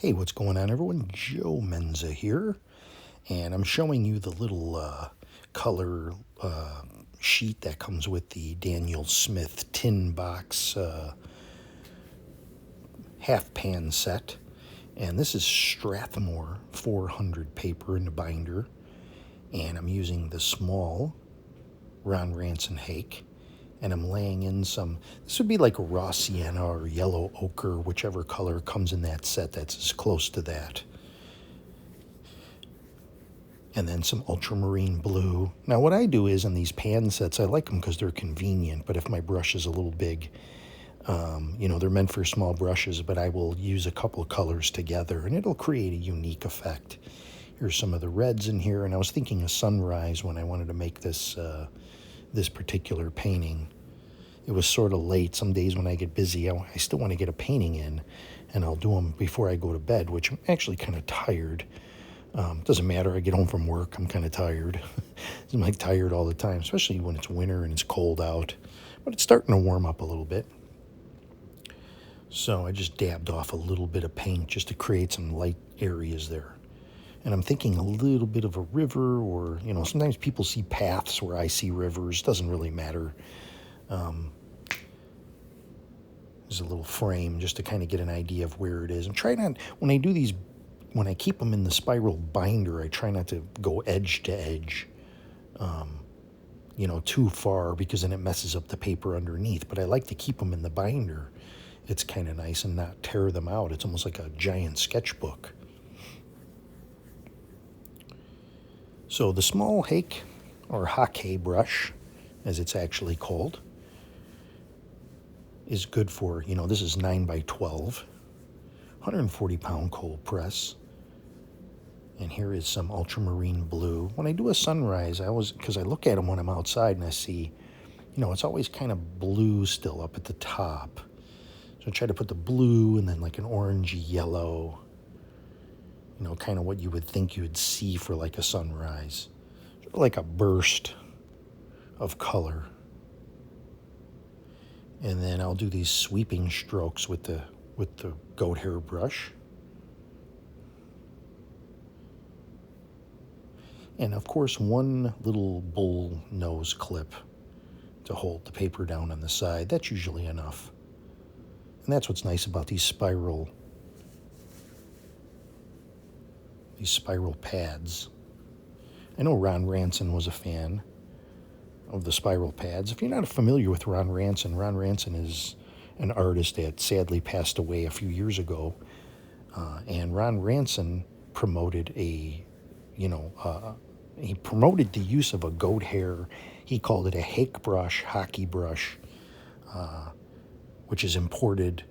Hey, what's going on, everyone? Joe Menza here, and I'm showing you the little color sheet that comes with the Daniel Smith tin box half pan set. And this is Strathmore 400 paper in the binder, and I'm using the small Ron Ranson hake, and I'm laying in some, this would be like a raw sienna or yellow ochre, whichever color comes in that set that's as close to that. And then some ultramarine blue. Now what I do is in these pan sets, I like them because they're convenient, but if my brush is a little big, they're meant for small brushes, but I will use a couple of colors together and it'll create a unique effect. Here's some of the reds in here, and I was thinking of sunrise when I wanted to make this particular painting. It was sort of late. Some days when I get busy, I still want to get a painting in, and I'll do them before I go to bed, which I'm actually kind of tired. Doesn't matter. I get home from work, I'm kind of tired. I'm like tired all the time, especially when it's winter and it's cold out. But it's starting to warm up a little bit. So I just dabbed off a little bit of paint just to create some light areas there. And I'm thinking a little bit of a river, or, sometimes people see paths where I see rivers. Doesn't really matter. There's a little frame just to kind of get an idea of where it is. And try not, when I do these, when I keep them in the spiral binder, I try not to go edge to edge, too far, because then it messes up the paper underneath. But I like to keep them in the binder. It's kind of nice and not tear them out. It's almost like a giant sketchbook. So the small hake, or hake brush, as it's actually called, is good for, this is 9 by 12, 140-pound cold press. And here is some ultramarine blue. When I do a sunrise, because I look at them when I'm outside and I see, it's always kind of blue still up at the top. So I try to put the blue and then like an orangey yellow, kind of what you would think you would see for like a sunrise. Sort of like a burst of color. And then I'll do these sweeping strokes with the goat hair brush. And of course, one little bull nose clip to hold the paper down on the side. That's usually enough. And that's what's nice about these spiral pads. I know Ron Ranson was a fan of the spiral pads. If you're not familiar with Ron Ranson is an artist that sadly passed away a few years ago. And Ron Ranson promoted he promoted the use of a goat hair. He called it a hake brush, hockey brush, which is imported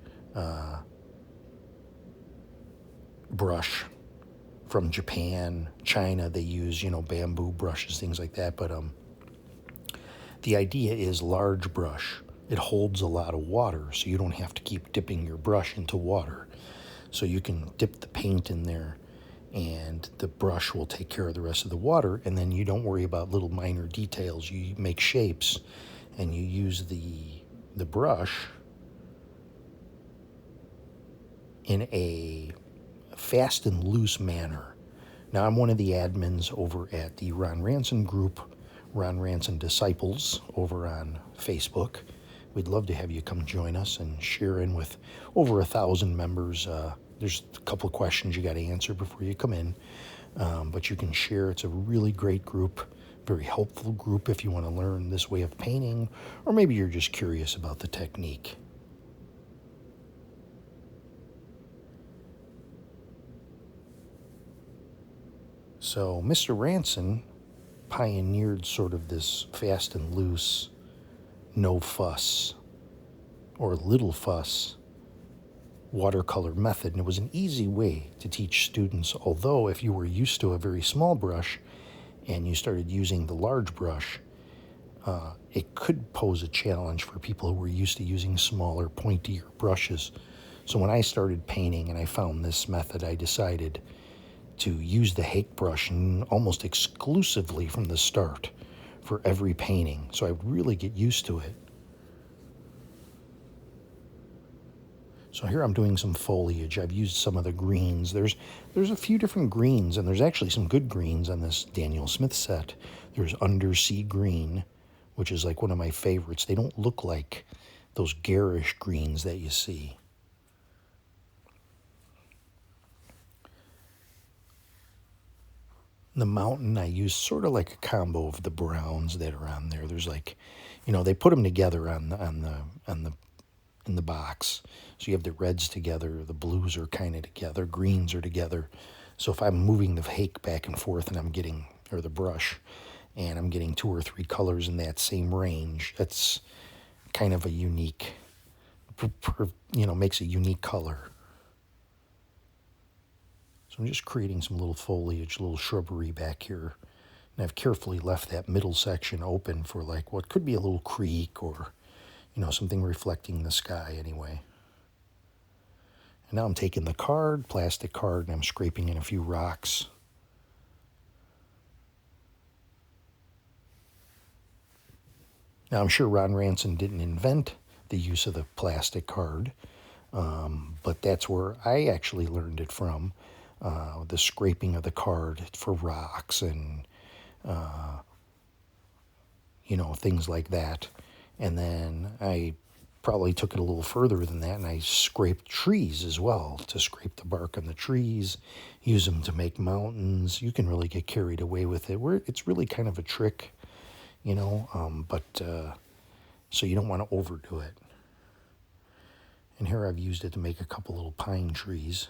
brush from Japan, China. They use, bamboo brushes, things like that. But the idea is large brush. It holds a lot of water, so you don't have to keep dipping your brush into water. So you can dip the paint in there, and the brush will take care of the rest of the water, and then you don't worry about little minor details. You make shapes, and you use the brush in a fast and loose manner. Now, I'm one of the admins over at the Ron Ranson group, Ron Ranson Disciples, over on Facebook. We'd love to have you come join us and share in with over 1,000 members. There's a couple of questions you got to answer before you come in, but you can share. It's a really great group, very helpful group if you want to learn this way of painting, or maybe you're just curious about the technique. So Mr. Ranson pioneered sort of this fast and loose, no fuss or little fuss watercolor method, and it was an easy way to teach students. Although if you were used to a very small brush and you started using the large brush, it could pose a challenge for people who were used to using smaller, pointier brushes. So when I started painting and I found this method, I decided to use the hake brush almost exclusively from the start for every painting, so I would really get used to it. So here I'm doing some foliage. I've used some of the greens. There's a few different greens, and there's actually some good greens on this Daniel Smith set. There's undersea green, which is like one of my favorites. They don't look like those garish greens that you see. The mountain I use sort of like a combo of the browns that are on there. There's like, they put them together in the box. So you have the reds together, the blues are kind of together, greens are together. So if I'm moving the hake back and forth and or the brush, and I'm getting 2 or 3 colors in that same range, that's kind of a unique, makes a unique color. So I'm just creating some little foliage, little shrubbery back here. And I've carefully left that middle section open for like what could be a little creek or, something reflecting the sky anyway. And now I'm taking the plastic card, and I'm scraping in a few rocks. Now I'm sure Ron Ranson didn't invent the use of the plastic card, but that's where I actually learned it from. The scraping of the card for rocks and things like that. And then I probably took it a little further than that, and I scraped trees as well, to scrape the bark on the trees, use them to make mountains. You can really get carried away with it. It's really kind of a trick, but so you don't want to overdo it. And here I've used it to make a couple little pine trees.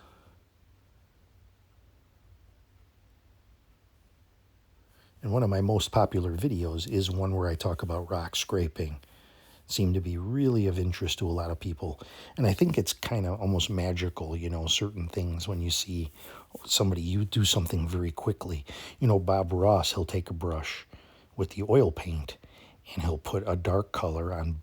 And one of my most popular videos is one where I talk about rock scraping. Seem to be really of interest to a lot of people. And I think it's kind of almost magical, certain things when you see you do something very quickly. Bob Ross, he'll take a brush with the oil paint and he'll put a dark color on,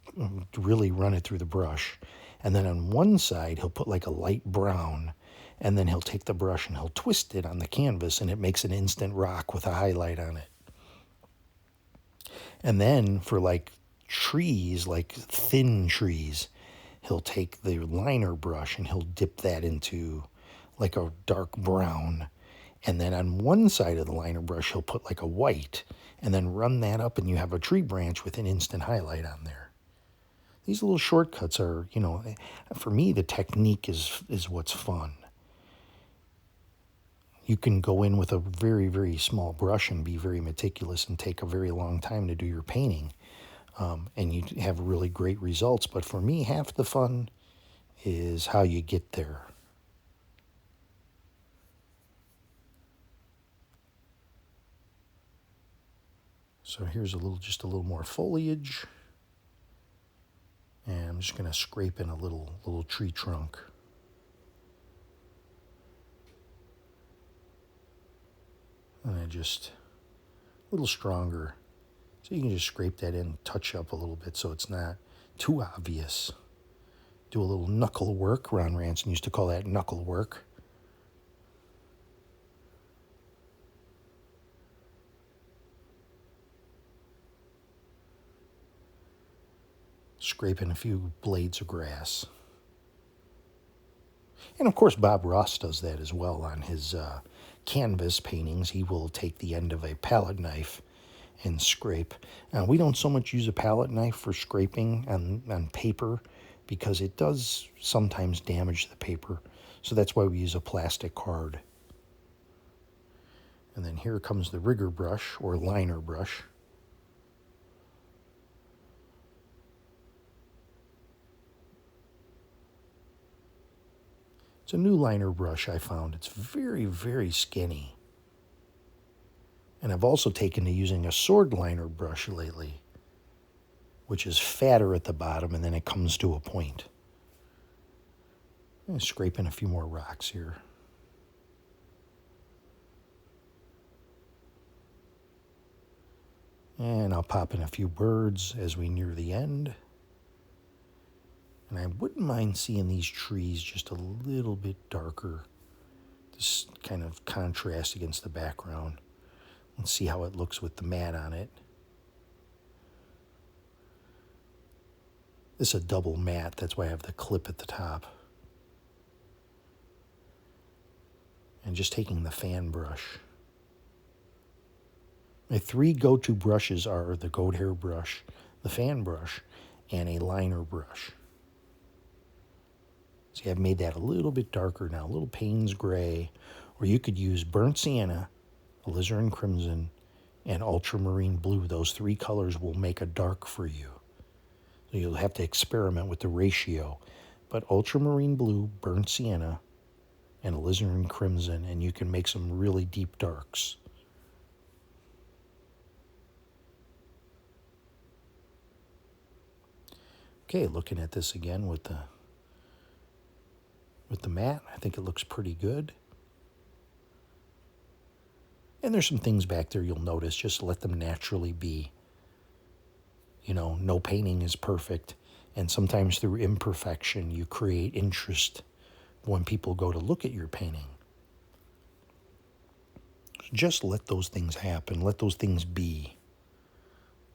really run it through the brush. And then on one side, he'll put like a light brown, and then he'll take the brush and he'll twist it on the canvas, and it makes an instant rock with a highlight on it. And then for like trees, like thin trees, he'll take the liner brush and he'll dip that into like a dark brown. And then on one side of the liner brush, he'll put like a white, and then run that up, and you have a tree branch with an instant highlight on there. These little shortcuts are, for me, the technique is what's fun. You can go in with a very, very small brush and be very meticulous and take a very long time to do your painting. And you have really great results. But for me, half the fun is how you get there. So here's just a little more foliage. And I'm just going to scrape in a little tree trunk. And then just a little stronger. So you can just scrape that in, touch up a little bit so it's not too obvious. Do a little knuckle work. Ron Ranson used to call that knuckle work. Scrape in a few blades of grass. And of course, Bob Ross does that as well on his canvas paintings. He will take the end of a palette knife and scrape. Now, we don't so much use a palette knife for scraping on paper because it does sometimes damage the paper. So that's why we use a plastic card. And then here comes the rigger brush or liner brush. It's a new liner brush I found. It's very, very skinny. And I've also taken to using a sword liner brush lately, which is fatter at the bottom, and then it comes to a point. I'm going to scrape in a few more rocks here. And I'll pop in a few birds as we near the end. And I wouldn't mind seeing these trees just a little bit darker. This kind of contrast against the background. Let's see how it looks with the mat on it. This is a double mat, that's why I have the clip at the top. and just taking the fan brush. My three go-to brushes are the goat hair brush, the fan brush, and a liner brush. See, I've made that a little bit darker now, a little Payne's gray, or you could use burnt sienna, alizarin crimson, and ultramarine blue. Those three colors will make a dark for you. So you'll have to experiment with the ratio. But ultramarine blue, burnt sienna, and alizarin crimson, and you can make some really deep darks. Okay, looking at this again with the mat, I think it looks pretty good. And there's some things back there you'll notice, just let them naturally be. You know, no painting is perfect, and sometimes through imperfection you create interest when people go to look at your painting. Just let those things happen, let those things be.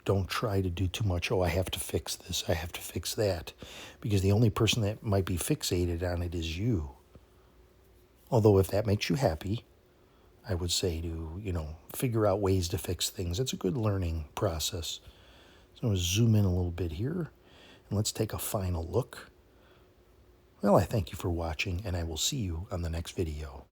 Don't try to do too much. Oh, I have to fix this, I have to fix that. Because the only person that might be fixated on it is you. Although if that makes you happy, I would say to, figure out ways to fix things. It's a good learning process. So I'm going to zoom in a little bit here, and let's take a final look. Well, I thank you for watching, and I will see you on the next video.